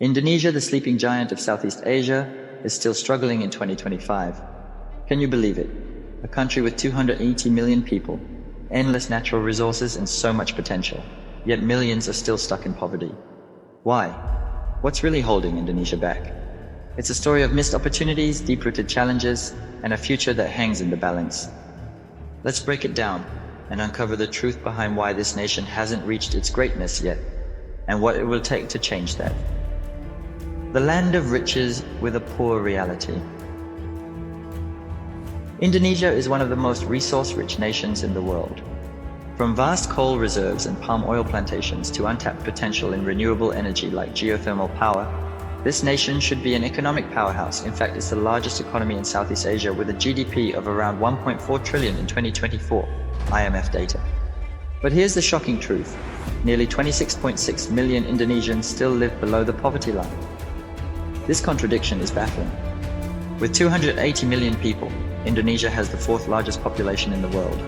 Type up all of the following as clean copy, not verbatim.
Indonesia, the sleeping giant of Southeast Asia, is still struggling in 2025. Can you believe it? A country with 280 million people, endless natural resources, and so much potential. Yet millions are still stuck in poverty. Why? What's really holding Indonesia back? It's a story of missed opportunities, deep-rooted challenges, and a future that hangs in the balance. Let's break it down and uncover the truth behind why this nation hasn't reached its greatness yet, and what it will take to change that. The land of riches with a poor reality. Indonesia is one of the most resource-rich nations in the world. From vast coal reserves and palm oil plantations to untapped potential in renewable energy like geothermal power, this nation should be an economic powerhouse. In fact, it's the largest economy in Southeast Asia with a GDP of around 1.4 trillion in 2024, IMF data. But here's the shocking truth. Nearly 26.6 million Indonesians still live below the poverty line. This contradiction is baffling. With 280 million people, Indonesia has the fourth largest population in the world.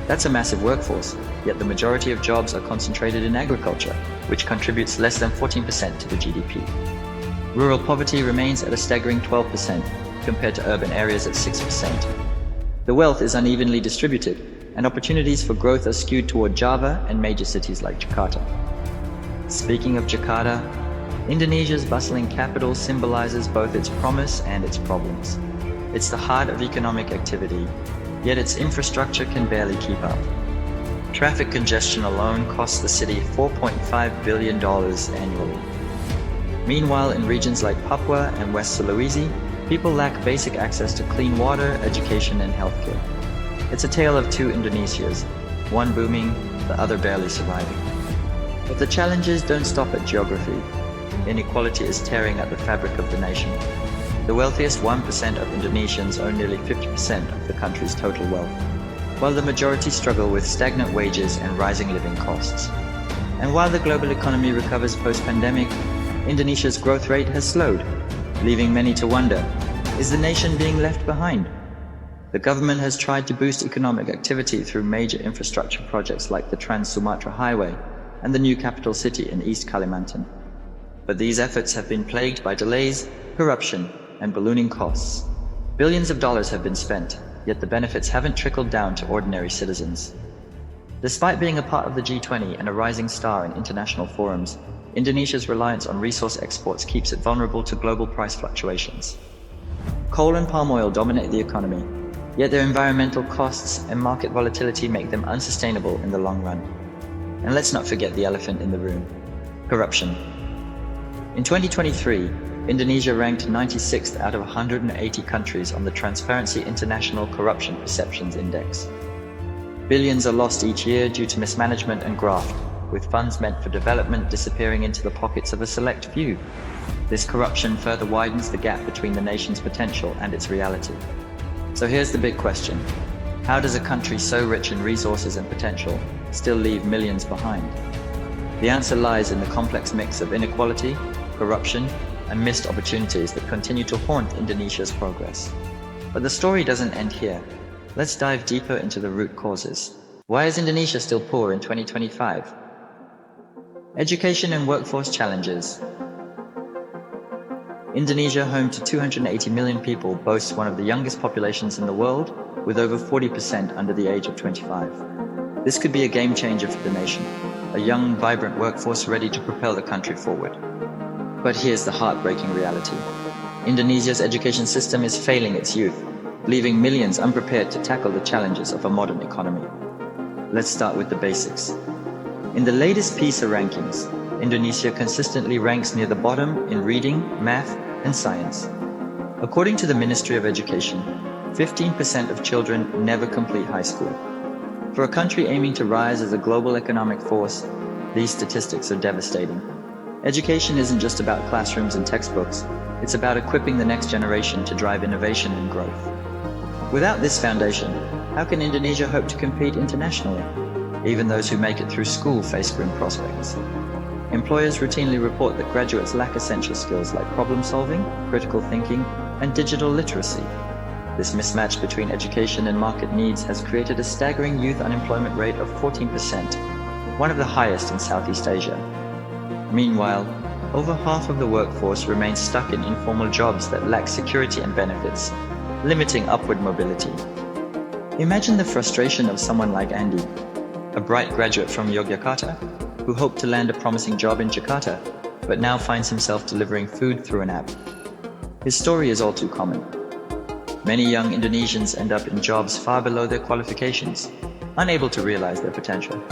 That's a massive workforce, yet the majority of jobs are concentrated in agriculture, which contributes less than 14% to the GDP. Rural poverty remains at a staggering 12%, compared to urban areas at 6%. The wealth is unevenly distributed, and opportunities for growth are skewed toward Java and major cities like Jakarta. Speaking of Jakarta, Indonesia's bustling capital symbolizes both its promise and its problems. It's the heart of economic activity, yet its infrastructure can barely keep up. Traffic congestion alone costs the city $4.5 billion annually. Meanwhile, in regions like Papua and West Sulawesi, people lack basic access to clean water, education, and healthcare. It's a tale of two Indonesias, one booming, the other barely surviving. But the challenges don't stop at geography. Inequality is tearing at the fabric of the nation. The wealthiest 1% of Indonesians own nearly 50% of the country's total wealth, while the majority struggle with stagnant wages and rising living costs. And while the global economy recovers post-pandemic, Indonesia's growth rate has slowed, leaving many to wonder, is the nation being left behind? The government has tried to boost economic activity through major infrastructure projects like the Trans-Sumatra Highway and the new capital city in East Kalimantan. But these efforts have been plagued by delays, corruption, and ballooning costs. Billions of dollars have been spent, yet the benefits haven't trickled down to ordinary citizens. Despite being a part of the G20 and a rising star in international forums, Indonesia's reliance on resource exports keeps it vulnerable to global price fluctuations. Coal and palm oil dominate the economy, yet their environmental costs and market volatility make them unsustainable in the long run. And let's not forget the elephant in the room: corruption. In 2023, Indonesia ranked 96th out of 180 countries on the Transparency International Corruption Perceptions Index. Billions are lost each year due to mismanagement and graft, with funds meant for development disappearing into the pockets of a select few. This corruption further widens the gap between the nation's potential and its reality. So here's the big question: how does a country so rich in resources and potential still leave millions behind? The answer lies in the complex mix of inequality, corruption, and missed opportunities that continue to haunt Indonesia's progress. But the story doesn't end here. Let's dive deeper into the root causes. Why is Indonesia still poor in 2025? Education and workforce challenges. Indonesia, home to 280 million people, boasts one of the youngest populations in the world, with over 40% under the age of 25. This could be a game changer for the nation, a young, vibrant workforce ready to propel the country forward. But here's the heartbreaking reality. Indonesia's education system is failing its youth, leaving millions unprepared to tackle the challenges of a modern economy. Let's start with the basics. In the latest PISA rankings, Indonesia consistently ranks near the bottom in reading, math, and science. According to the Ministry of Education, 15% of children never complete high school. For a country aiming to rise as a global economic force, these statistics are devastating. Education isn't just about classrooms and textbooks, it's about equipping the next generation to drive innovation and growth. Without this foundation, how can Indonesia hope to compete internationally? Even those who make it through school face grim prospects. Employers routinely report that graduates lack essential skills like problem solving, critical thinking, and digital literacy. This mismatch between education and market needs has created a staggering youth unemployment rate of 14%, one of the highest in Southeast Asia. Meanwhile, over half of the workforce remains stuck in informal jobs that lack security and benefits, limiting upward mobility. Imagine the frustration of someone like Andy, a bright graduate from Yogyakarta, who hoped to land a promising job in Jakarta, but now finds himself delivering food through an app. His story is all too common. Many young Indonesians end up in jobs far below their qualifications, unable to realize their potential.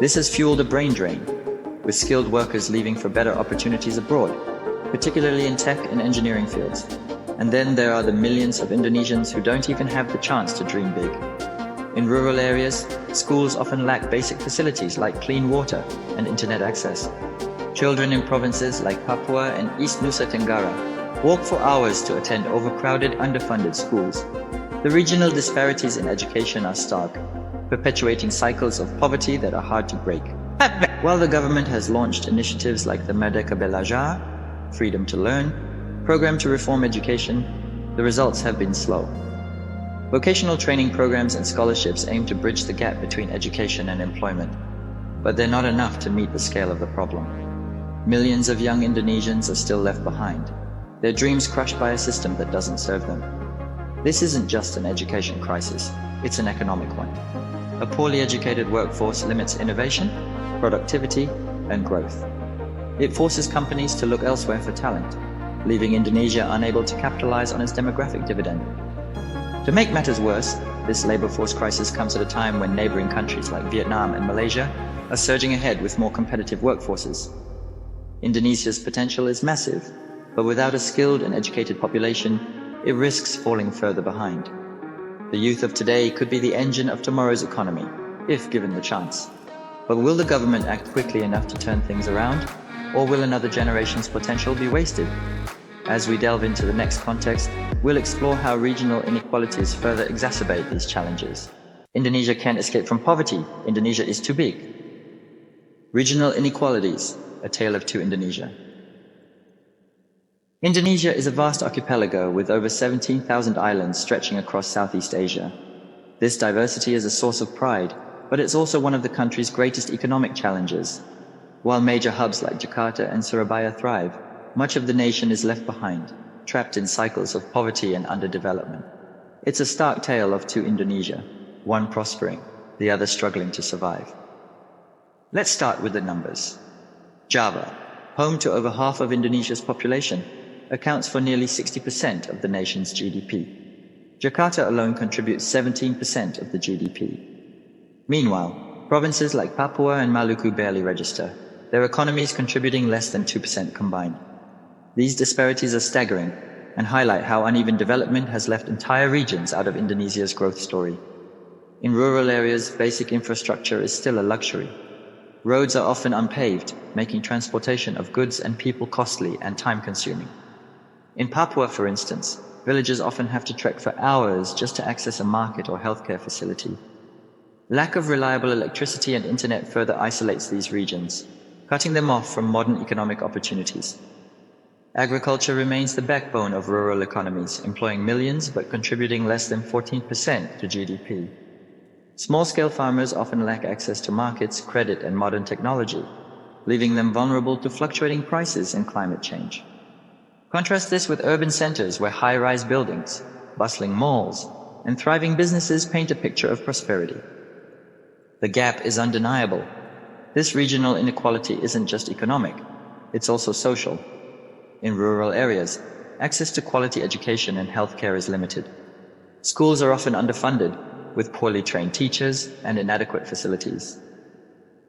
This has fueled a brain drain, with skilled workers leaving for better opportunities abroad, particularly in tech and engineering fields. And then there are the millions of Indonesians who don't even have the chance to dream big. In rural areas, schools often lack basic facilities like clean water and internet access. Children in provinces like Papua and East Nusa Tenggara walk for hours to attend overcrowded, underfunded schools. The regional disparities in education are stark, perpetuating cycles of poverty that are hard to break. While the government has launched initiatives like the Merdeka Belajar, Freedom to Learn, program to reform education, the results have been slow. Vocational training programs and scholarships aim to bridge the gap between education and employment, but they're not enough to meet the scale of the problem. Millions of young Indonesians are still left behind, their dreams crushed by a system that doesn't serve them. This isn't just an education crisis, it's an economic one. A poorly educated workforce limits innovation, productivity, and growth. It forces companies to look elsewhere for talent, leaving Indonesia unable to capitalize on its demographic dividend. To make matters worse, this labor force crisis comes at a time when neighboring countries like Vietnam and Malaysia are surging ahead with more competitive workforces. Indonesia's potential is massive, but without a skilled and educated population, it risks falling further behind. The youth of today could be the engine of tomorrow's economy, if given the chance. But will the government act quickly enough to turn things around, or will another generation's potential be wasted? As we delve into the next context, we'll explore how regional inequalities further exacerbate these challenges. Indonesia can't escape from poverty. Indonesia is too big. Regional inequalities, a tale of two Indonesia. Indonesia is a vast archipelago with over 17,000 islands stretching across Southeast Asia. This diversity is a source of pride, but it's also one of the country's greatest economic challenges. While major hubs like Jakarta and Surabaya thrive, much of the nation is left behind, trapped in cycles of poverty and underdevelopment. It's a stark tale of two Indonesia, one prospering, the other struggling to survive. Let's start with the numbers. Java, home to over half of Indonesia's population, accounts for nearly 60% of the nation's GDP. Jakarta alone contributes 17% of the GDP. Meanwhile, provinces like Papua and Maluku barely register, their economies contributing less than 2% combined. These disparities are staggering and highlight how uneven development has left entire regions out of Indonesia's growth story. In rural areas, basic infrastructure is still a luxury. Roads are often unpaved, making transportation of goods and people costly and time-consuming. In Papua, for instance, villagers often have to trek for hours just to access a market or healthcare facility. Lack of reliable electricity and internet further isolates these regions, cutting them off from modern economic opportunities. Agriculture remains the backbone of rural economies, employing millions but contributing less than 14% to GDP. Small-scale farmers often lack access to markets, credit, and modern technology, leaving them vulnerable to fluctuating prices and climate change. Contrast this with urban centers where high-rise buildings, bustling malls, and thriving businesses paint a picture of prosperity. The gap is undeniable. This regional inequality isn't just economic, it's also social. In rural areas, access to quality education and healthcare is limited. Schools are often underfunded, with poorly trained teachers and inadequate facilities.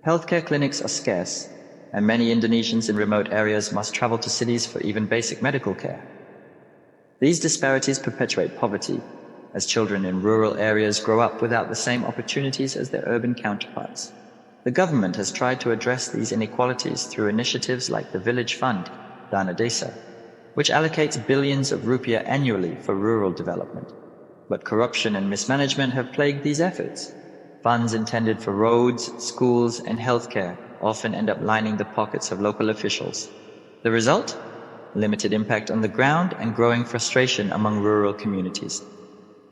Healthcare clinics are scarce, and many Indonesians in remote areas must travel to cities for even basic medical care. These disparities perpetuate poverty, as children in rural areas grow up without the same opportunities as their urban counterparts. The government has tried to address these inequalities through initiatives like the Village Fund, Dana Desa, which allocates billions of rupiah annually for rural development. But corruption and mismanagement have plagued these efforts. Funds intended for roads, schools, and healthcare often end up lining the pockets of local officials. The result? Limited impact on the ground and growing frustration among rural communities.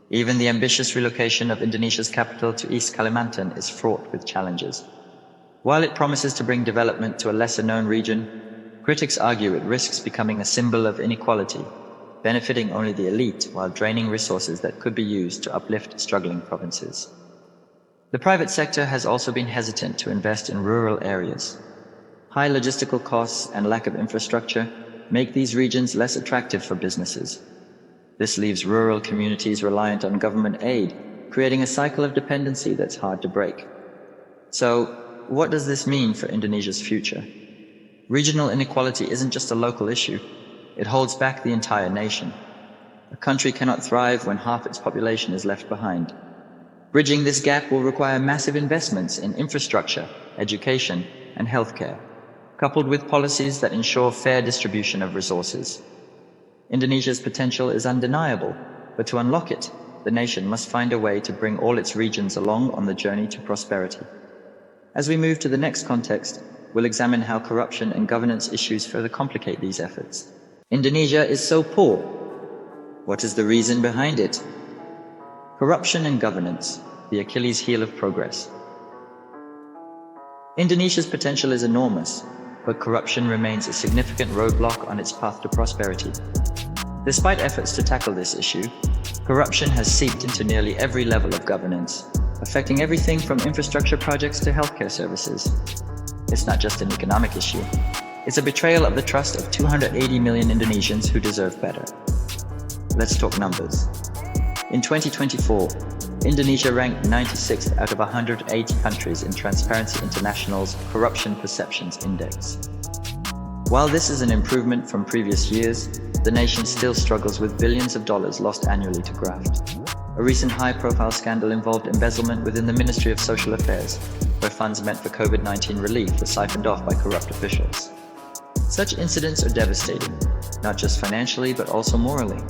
Even the ambitious relocation of Indonesia's capital to East Kalimantan is fraught with challenges. While it promises to bring development to a lesser-known region, Critics argue it risks becoming a symbol of inequality, benefiting only the elite while draining resources that could be used to uplift struggling provinces. The private sector has also been hesitant to invest in rural areas. High logistical costs and lack of infrastructure make these regions less attractive for businesses. This leaves rural communities reliant on government aid, creating a cycle of dependency that's hard to break. So, what does this mean for Indonesia's future? Regional inequality isn't just a local issue. It holds back the entire nation. A country cannot thrive when half its population is left behind. Bridging this gap will require massive investments in infrastructure, education, and healthcare, coupled with policies that ensure fair distribution of resources. Indonesia's potential is undeniable, but to unlock it, the nation must find a way to bring all its regions along on the journey to prosperity. As we move to the next context, we'll examine how corruption and governance issues further complicate these efforts. Indonesia is so poor. What is the reason behind it? Corruption and governance, the Achilles heel of progress. Indonesia's potential is enormous, but corruption remains a significant roadblock on its path to prosperity. Despite efforts to tackle this issue, corruption has seeped into nearly every level of governance, affecting everything from infrastructure projects to healthcare services. It's not just an economic issue. It's a betrayal of the trust of 280 million Indonesians who deserve better. Let's talk numbers. In 2024, Indonesia ranked 96th out of 180 countries in Transparency International's Corruption Perceptions Index. While this is an improvement from previous years, the nation still struggles with billions of dollars lost annually to graft. A recent high-profile scandal involved embezzlement within the Ministry of Social Affairs, where funds meant for COVID-19 relief were siphoned off by corrupt officials. Such incidents are devastating, not just financially but also morally.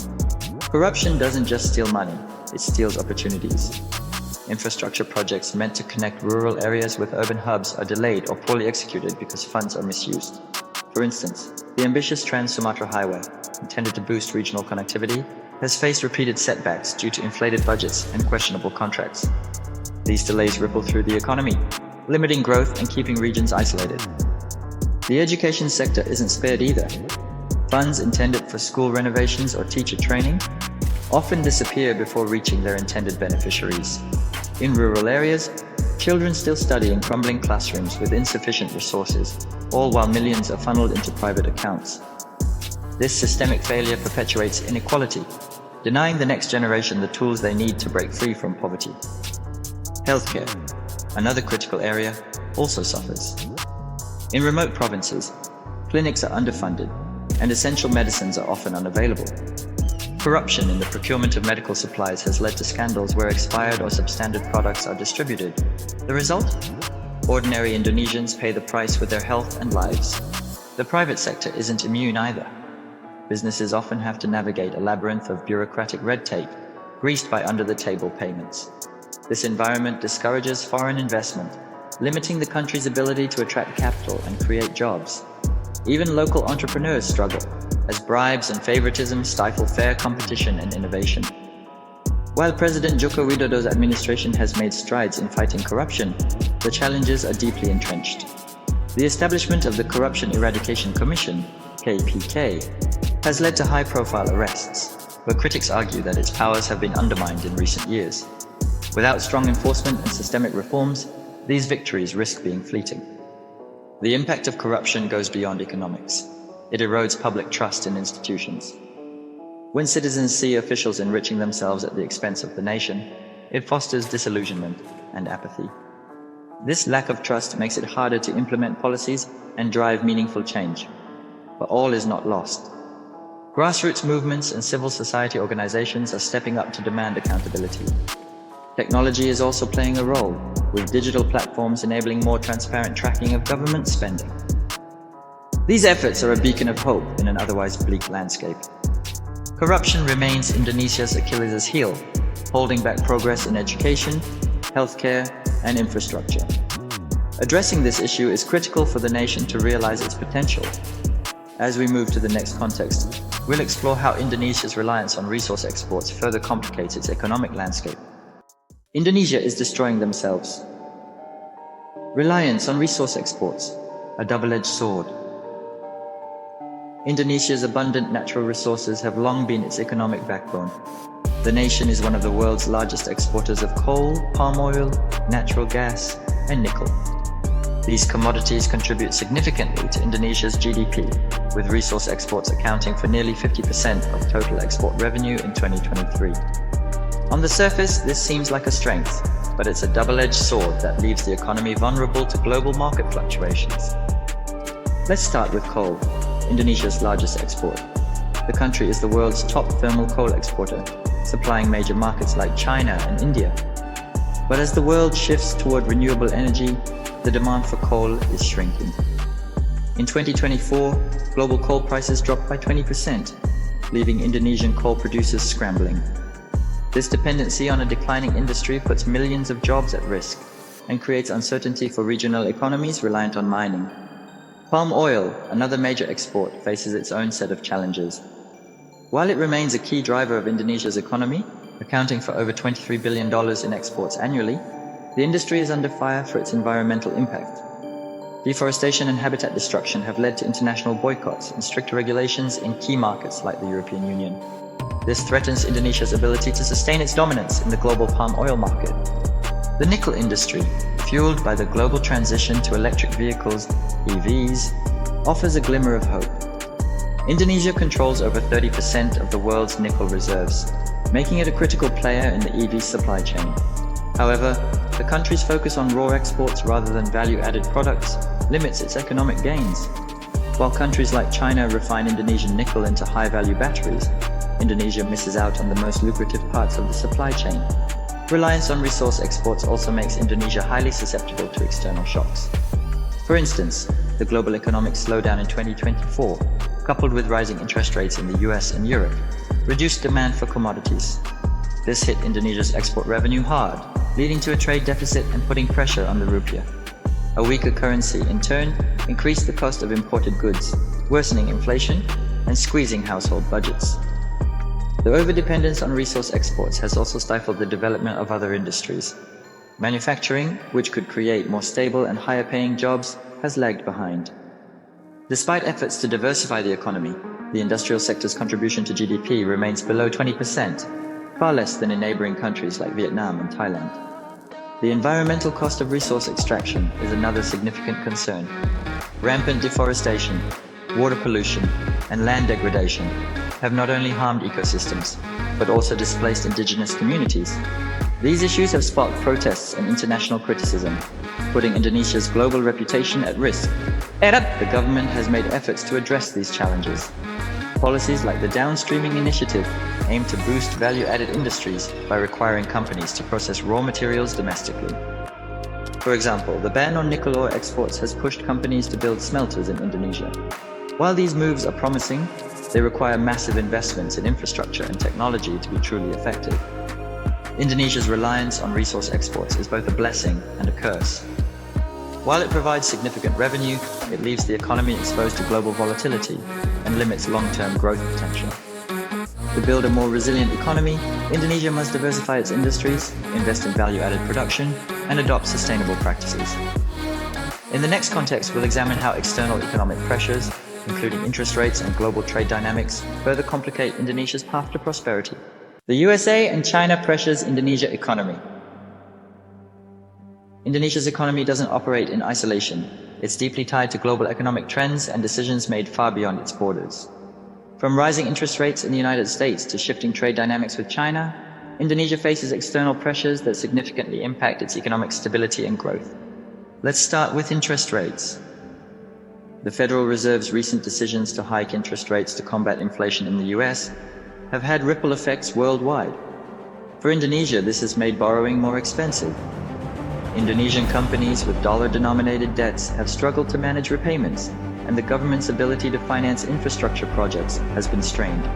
Corruption doesn't just steal money, it steals opportunities. Infrastructure projects meant to connect rural areas with urban hubs are delayed or poorly executed because funds are misused. For instance, the ambitious Trans-Sumatra Highway, intended to boost regional connectivity, has faced repeated setbacks due to inflated budgets and questionable contracts. These delays ripple through the economy, limiting growth and keeping regions isolated. The education sector isn't spared either. Funds intended for school renovations or teacher training often disappear before reaching their intended beneficiaries. In rural areas, children still study in crumbling classrooms with insufficient resources, all while millions are funneled into private accounts. This systemic failure perpetuates inequality, denying the next generation the tools they need to break free from poverty. Healthcare, another critical area, also suffers. In remote provinces, clinics are underfunded, and essential medicines are often unavailable. Corruption in the procurement of medical supplies has led to scandals where expired or substandard products are distributed. The result? Ordinary Indonesians pay the price with their health and lives. The private sector isn't immune either. Businesses often have to navigate a labyrinth of bureaucratic red tape, greased by under-the-table payments. This environment discourages foreign investment, limiting the country's ability to attract capital and create jobs. Even local entrepreneurs struggle, as bribes and favoritism stifle fair competition and innovation. While President Joko Widodo's administration has made strides in fighting corruption, the challenges are deeply entrenched. The establishment of the Corruption Eradication Commission, KPK, has led to high-profile arrests, but critics argue that its powers have been undermined in recent years. Without strong enforcement and systemic reforms, these victories risk being fleeting. The impact of corruption goes beyond economics. It erodes public trust in institutions. When citizens see officials enriching themselves at the expense of the nation, it fosters disillusionment and apathy. This lack of trust makes it harder to implement policies and drive meaningful change. But all is not lost. Grassroots movements and civil society organizations are stepping up to demand accountability. Technology is also playing a role, with digital platforms enabling more transparent tracking of government spending. These efforts are a beacon of hope in an otherwise bleak landscape. Corruption remains Indonesia's Achilles' heel, holding back progress in education, healthcare, and infrastructure. Addressing this issue is critical for the nation to realize its potential. As we move to the next context, we'll explore how Indonesia's reliance on resource exports further complicates its economic landscape. Indonesia is destroying themselves. Reliance on resource exports, a double-edged sword. Indonesia's abundant natural resources have long been its economic backbone. The nation is one of the world's largest exporters of coal, palm oil, natural gas, and nickel. These commodities contribute significantly to Indonesia's GDP, with resource exports accounting for nearly 50% of total export revenue in 2023. On the surface, this seems like a strength, but it's a double-edged sword that leaves the economy vulnerable to global market fluctuations. Let's start with coal, Indonesia's largest export. The country is the world's top thermal coal exporter, supplying major markets like China and India. But as the world shifts toward renewable energy, the demand for coal is shrinking. In 2024, global coal prices dropped by 20%, leaving Indonesian coal producers scrambling. This dependency on a declining industry puts millions of jobs at risk and creates uncertainty for regional economies reliant on mining. Palm oil, another major export, faces its own set of challenges. While it remains a key driver of Indonesia's economy, accounting for over $23 billion in exports annually, the industry is under fire for its environmental impact. Deforestation and habitat destruction have led to international boycotts and strict regulations in key markets like the European Union. This threatens Indonesia's ability to sustain its dominance in the global palm oil market. The nickel industry, fueled by the global transition to electric vehicles, EVs, offers a glimmer of hope. Indonesia controls over 30% of the world's nickel reserves, making it a critical player in the EV supply chain. However, the country's focus on raw exports rather than value-added products limits its economic gains. While countries like China refine Indonesian nickel into high-value batteries, Indonesia misses out on the most lucrative parts of the supply chain. Reliance on resource exports also makes Indonesia highly susceptible to external shocks. For instance, the global economic slowdown in 2024, coupled with rising interest rates in the US and Europe, reduced demand for commodities. This hit Indonesia's export revenue hard, leading to a trade deficit and putting pressure on the rupiah. A weaker currency, in turn, increased the cost of imported goods, worsening inflation and squeezing household budgets. The overdependence on resource exports has also stifled the development of other industries. Manufacturing, which could create more stable and higher-paying jobs, has lagged behind. Despite efforts to diversify the economy, the industrial sector's contribution to GDP remains below 20%, far less than in neighboring countries like Vietnam and Thailand. The environmental cost of resource extraction is another significant concern. Rampant deforestation, water pollution, and land degradation have not only harmed ecosystems, but also displaced indigenous communities. These issues have sparked protests and international criticism, putting Indonesia's global reputation at risk. The government has made efforts to address these challenges. Policies like the downstreaming initiative aim to boost value-added industries by requiring companies to process raw materials domestically. For example, the ban on nickel ore exports has pushed companies to build smelters in Indonesia. While these moves are promising, they require massive investments in infrastructure and technology to be truly effective. Indonesia's reliance on resource exports is both a blessing and a curse. While it provides significant revenue, it leaves the economy exposed to global volatility and limits long-term growth potential. To build a more resilient economy, Indonesia must diversify its industries, invest in value-added production, and adopt sustainable practices. In the next context, we'll examine how external economic pressures, including interest rates and global trade dynamics, further complicate Indonesia's path to prosperity. The USA and China pressures Indonesia economy. Indonesia's economy doesn't operate in isolation. It's deeply tied to global economic trends and decisions made far beyond its borders. From rising interest rates in the United States to shifting trade dynamics with China, Indonesia faces external pressures that significantly impact its economic stability and growth. Let's start with interest rates. The Federal Reserve's recent decisions to hike interest rates to combat inflation in the US have had ripple effects worldwide. For Indonesia, this has made borrowing more expensive. Indonesian companies with dollar-denominated debts have struggled to manage repayments, and the government's ability to finance infrastructure projects has been strained.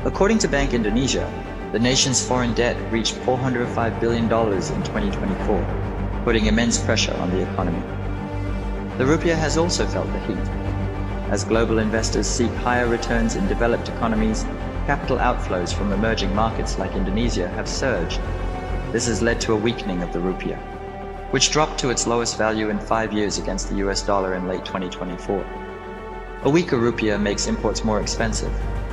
According to Bank Indonesia, the nation's foreign debt reached $405 billion in 2024, putting immense pressure on the economy. The rupiah has also felt the heat. As global investors seek higher returns in developed economies, capital outflows from emerging markets like Indonesia have surged. This has led to a weakening of the rupiah, which dropped to its lowest value in 5 years against the US dollar in late 2024. A weaker rupiah makes imports more expensive,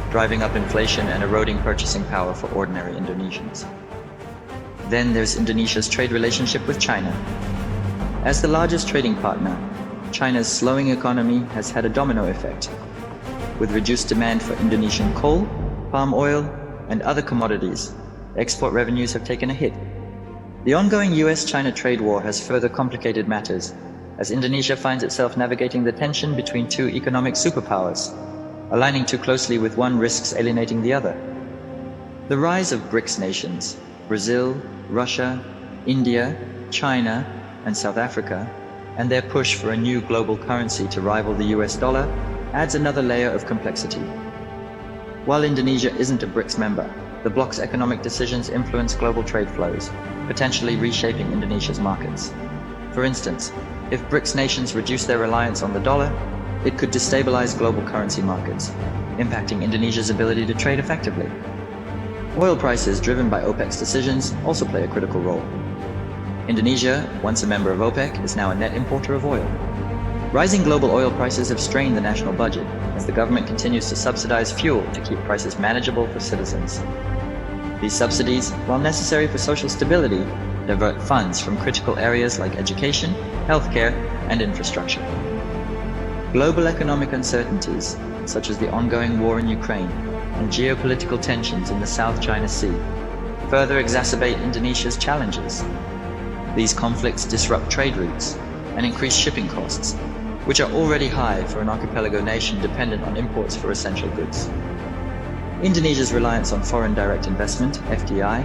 driving up inflation and eroding purchasing power for ordinary Indonesians. Then there's Indonesia's trade relationship with China. As the largest trading partner, China's slowing economy has had a domino effect. With reduced demand for Indonesian coal, palm oil, and other commodities, export revenues have taken a hit. The ongoing US-China trade war has further complicated matters, as Indonesia finds itself navigating the tension between two economic superpowers. Aligning too closely with one risks alienating the other. The rise of BRICS nations, Brazil, Russia, India, China, and South Africa, and their push for a new global currency to rival the US dollar, adds another layer of complexity. While Indonesia isn't a BRICS member, the bloc's economic decisions influence global trade flows, potentially reshaping Indonesia's markets. For instance, if BRICS nations reduce their reliance on the dollar, it could destabilize global currency markets, impacting Indonesia's ability to trade effectively. Oil prices driven by OPEC's decisions also play a critical role. Indonesia, once a member of OPEC, is now a net importer of oil. Rising global oil prices have strained the national budget, as the government continues to subsidize fuel to keep prices manageable for citizens. These subsidies, while necessary for social stability, divert funds from critical areas like education, healthcare, and infrastructure. Global economic uncertainties, such as the ongoing war in Ukraine and geopolitical tensions in the South China Sea, further exacerbate Indonesia's challenges. These conflicts disrupt trade routes and increase shipping costs, which are already high for an archipelago nation dependent on imports for essential goods. Indonesia's reliance on foreign direct investment, FDI,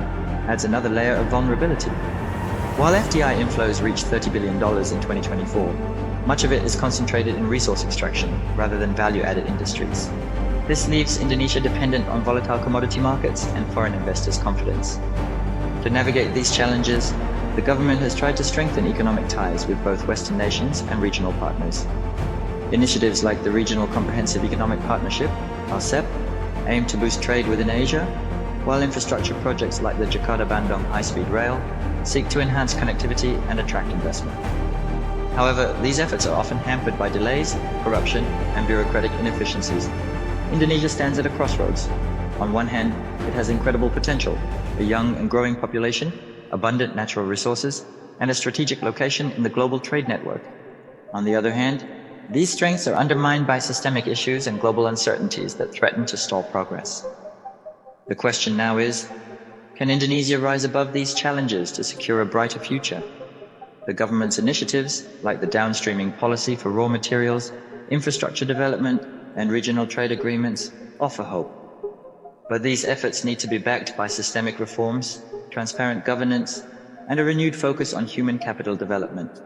adds another layer of vulnerability. While FDI inflows reached $30 billion in 2024, much of it is concentrated in resource extraction rather than value-added industries. This leaves Indonesia dependent on volatile commodity markets and foreign investors' confidence. To navigate these challenges, the government has tried to strengthen economic ties with both Western nations and regional partners. Initiatives like the Regional Comprehensive Economic Partnership, RCEP, aim to boost trade within Asia, while infrastructure projects like the Jakarta-Bandung high-speed rail seek to enhance connectivity and attract investment. However, these efforts are often hampered by delays, corruption, and bureaucratic inefficiencies. Indonesia stands at a crossroads. On one hand, it has incredible potential, a young and growing population, abundant natural resources, and a strategic location in the global trade network. On the other hand, these strengths are undermined by systemic issues and global uncertainties that threaten to stall progress. The question now is, can Indonesia rise above these challenges to secure a brighter future? The government's initiatives, like the downstreaming policy for raw materials, infrastructure development, and regional trade agreements, offer hope. But these efforts need to be backed by systemic reforms, transparent governance, and a renewed focus on human capital development.